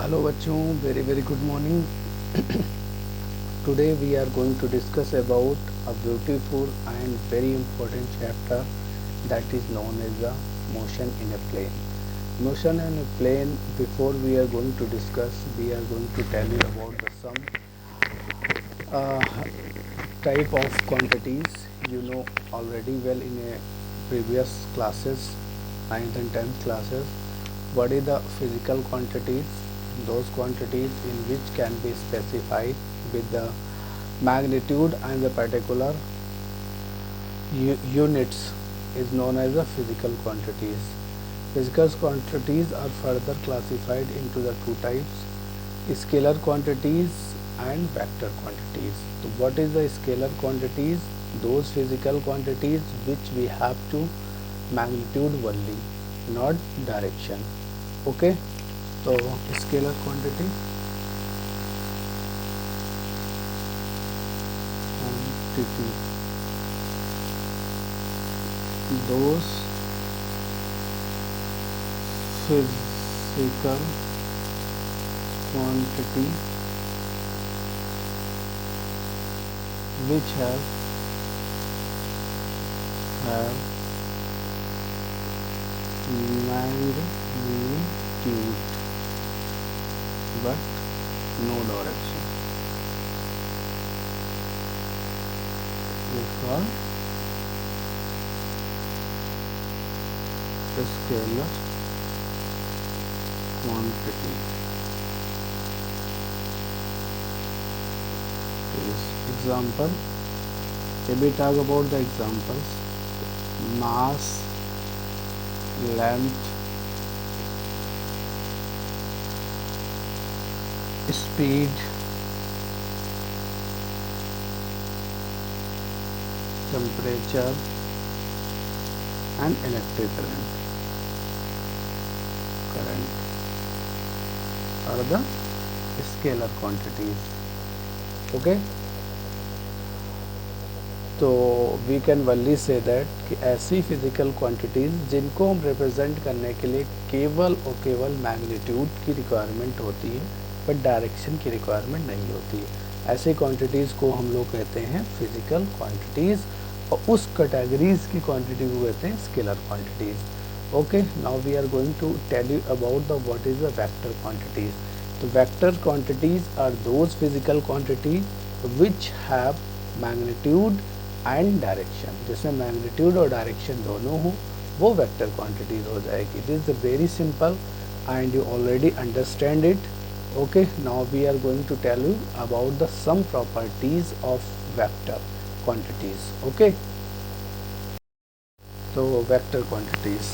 Hello बच्चों, very very good morning. Today we are going to discuss about a beautiful and very important chapter that is known as the motion in a plane. Motion in a plane. Before we are going to discuss, we are going to tell you about the type of quantities you know already well in a previous classes, 9th and 10th classes. What is the physical quantities? Those quantities in which can be specified with the magnitude and the particular units is known as the physical quantities. Physical quantities are further classified into the two types: scalar quantities and vector quantities. So what is the scalar quantities? Those physical quantities which we have to magnitude only, not direction. Okay, so scalar quantity those physical quantity which have magnitude but no direction is called scalar quantity. Example, if we talk about the examples: mass, length, speed, temperature and electric current are the scalar quantities. Okay, तो we can only say that कि ऐसी physical quantities जिनको हम represent करने के लिए केवल और केवल मैग्नीट्यूड की रिक्वायरमेंट होती है बट डायरेक्शन की रिक्वायरमेंट नहीं होती है, ऐसी क्वांटिटीज़ को हम लोग कहते हैं फिजिकल क्वांटिटीज़, और उस कैटेगरीज की क्वांटिटी को कहते हैं scalar quantities. Okay, now we are going to tell you about the what is the vector quantities. तो vector quantities are those physical quantity which have magnitude and direction. जिसमें magnitude और direction दोनों हो वो vector quantities हो जाएगी. This is very simple and you already understand it. Okay, now we are going to tell you about the some properties of vector quantities. Okay, तो vector quantities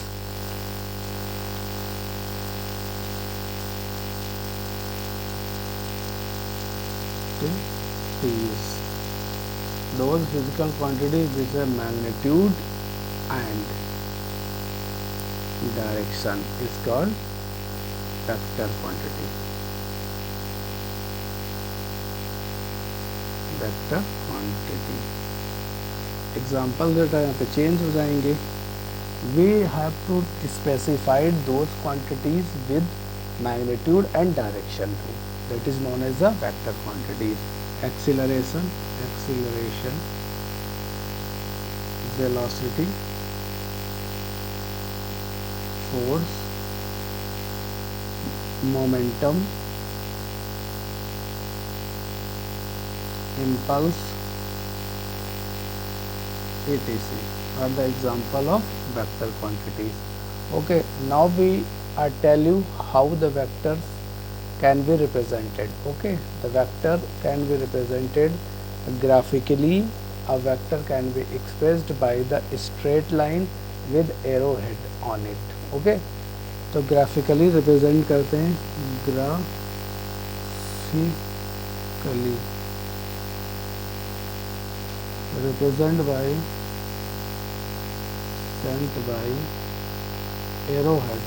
those physical quantities which have magnitude and direction is called vector quantity. Vector quantity example that यहाँ पे change हो जाएंगे. We have to specify those quantities with magnitude and direction too. That is known as the vector quantities. Acceleration, velocity, force, momentum, impulse, etc. are the example of vector quantities. Okay, now we tell you how the vectors can be represented. Okay, the vector can be represented graphically. A vector can be expressed by the straight line with arrowhead on it. Okay, तो graphically represent करते हैं, graphically represent by sent by arrowhead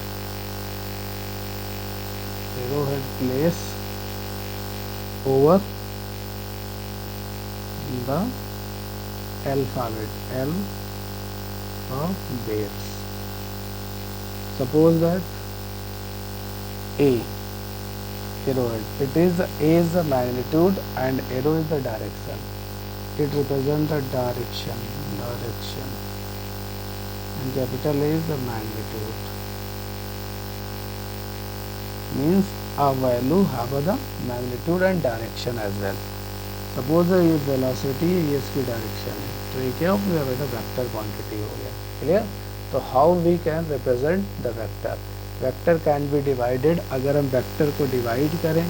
place over the alphabet L of base. Suppose that A arrowhead. It is A is the magnitude and arrow is the direction. It represents the direction, and capital A is the magnitude. Means a value have the magnitude and direction as well. Suppose ये velocity है, ये इसकी direction है, तो ये क्या हो गया बेटा, वेक्टर क्वांटिटी हो गया. क्लियर. तो how we can represent the vector. Vector can be divided. अगर हम वेक्टर को डिवाइड करें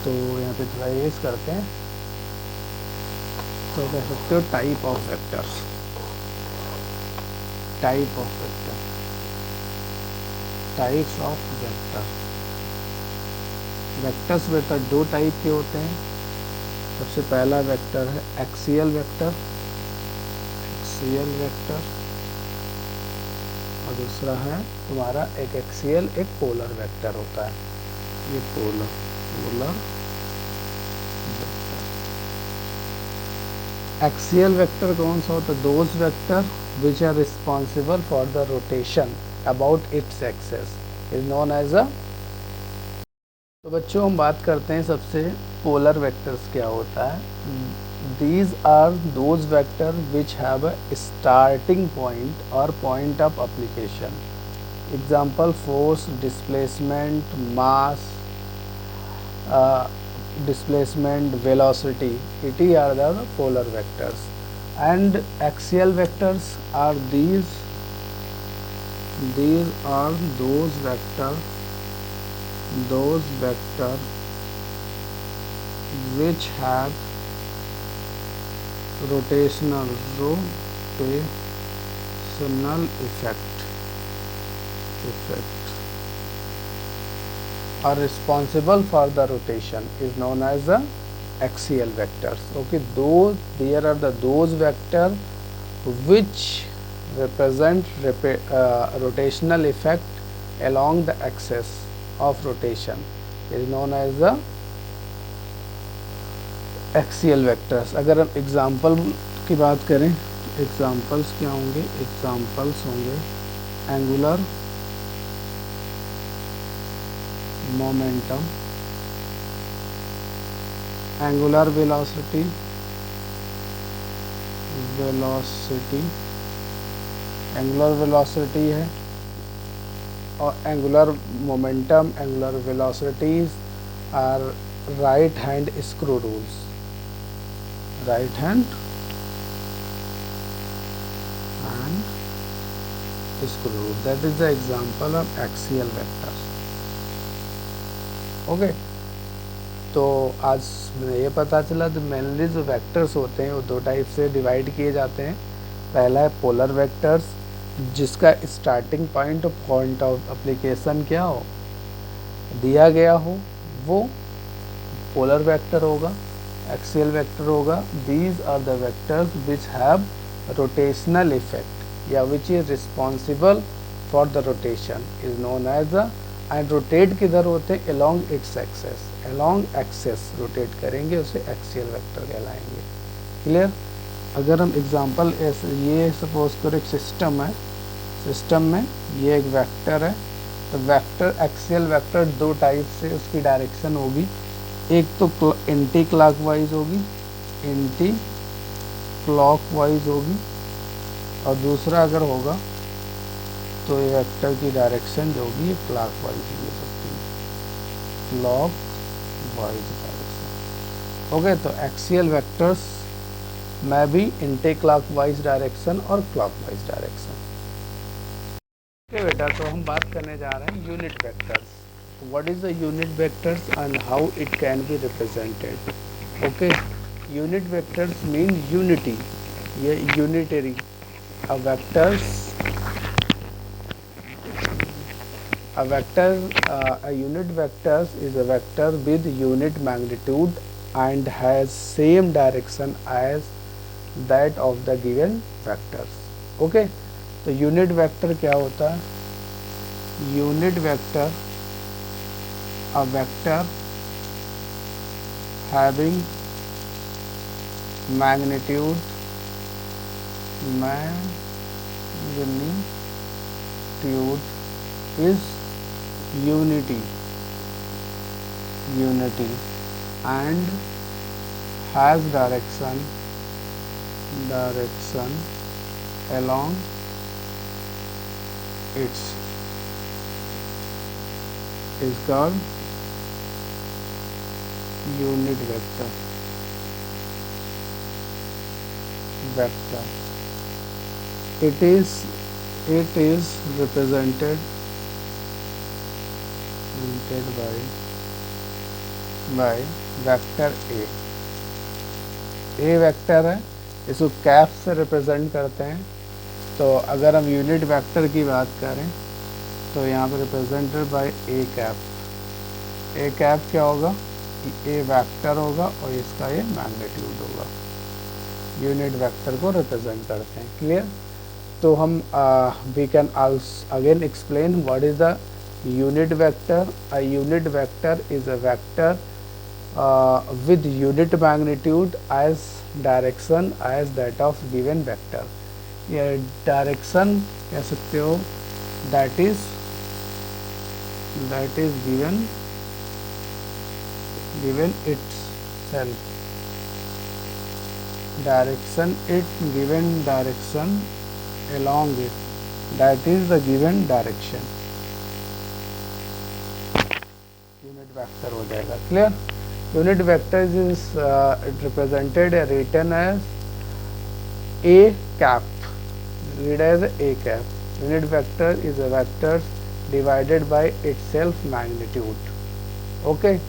तो यहाँ पे थोड़ा यूज करते हैं, तो कह सकते हो type of vectors. Type of vector, types of vector. Vectors बेटा दो टाइप के होते हैं. सबसे पहला वेक्टर है एक्सियल वेक्टर, और दूसरा है तुम्हारा एक एक्सियल, एक पोलर वेक्टर होता है. ये पोलर वेक्टर. एक्सियल वेक्टर कौन सा होता है? Those vector which are responsible for the rotation about its axis is known as a. तो बच्चों हम बात करते हैं सबसे पोलर वेक्टर्स क्या होता है. These are those vectors which have a starting point or point of application. Example: force, displacement, mass, displacement, velocity. It are the polar vectors. And axial vectors are these. These are those vectors which have rotational effect are responsible for the rotation is known as the axial vectors. Okay, there are those vectors which represent rotational effect along the axis of rotation is known as the axial vectors. अगर हम example की बात करें, examples क्या होंगे? Examples होंगे angular momentum, angular velocity, angular velocity है, और angular momentum, angular velocities are right hand screw rules. Right hand and screw. That is the example of axial vectors. Okay. तो आज मुझे ये पता चला तो मेनली जो वेक्टर्स होते हैं वो दो टाइप से डिवाइड किए जाते हैं. पहला है पोलर वेक्टर्स, जिसका स्टार्टिंग पॉइंट और पॉइंट ऑफ एप्लीकेशन क्या हो, दिया गया हो, वो पोलर वेक्टर होगा. एक्सियल वेक्टर होगा. These are the vectors which have rotational effect या which is responsible for the rotation is known as the. And rotate किधर होते हैं? Along its axis. Along axis rotate करेंगे, उसे एक्सियल वेक्टर कहलाएंगे. Clear. अगर हम एग्जांपल ये सपोज करो एक सिस्टम है, सिस्टम में ये एक वेक्टर है, तो वेक्टर एक्सियल वेक्टर दो टाइप से उसकी डायरेक्शन होगी. एक तो एंटी क्लॉकवाइज होगी, एंटी क्लॉकवाइज होगी, और दूसरा अगर होगा तो ये वेक्टर की डायरेक्शन जो होगी ये क्लॉकवाइज हो सकती है, क्लॉकवाइज डायरेक्शन. ओके, तो एक्सियल वेक्टर्स में भी एंटी क्लॉकवाइज डायरेक्शन और क्लॉकवाइज डायरेक्शन. ओके बेटा, तो हम बात करने जा रहे हैं unit vectors. What is the unit vectors and how it can be represented? Okay, unit vectors mean unity. ये unitary. A vector, a unit vectors is a vector with unit magnitude and has same direction as that of the given vectors. Okay, तो unit vector क्या होता है? Unit vector, a vector having magnitude is unity unity and has direction along its is called unit vector. It is represented by vector A vector है, इसको cap से represent करते हैं। तो अगर हम यूनिट वेक्टर की बात करें तो यहाँ पर represented by A cap. A cap क्या होगा? ए वेक्टर होगा और इसका ये मैग्नीट्यूड होगा। यूनिट वेक्टर को रिप्रेजेंट करते हैं। क्लियर? तो हम we can again explain what is the unit vector. A unit vector is a vector with unit magnitude as direction as that of given vector. यह direction कह सकते हो that is given itself. Direction given direction along it, that is the given direction. Unit vector हो जाएगा। Clear? Unit vector is represented written as a cap, read as a cap. Unit vector is a vector divided by itself magnitude. Okay.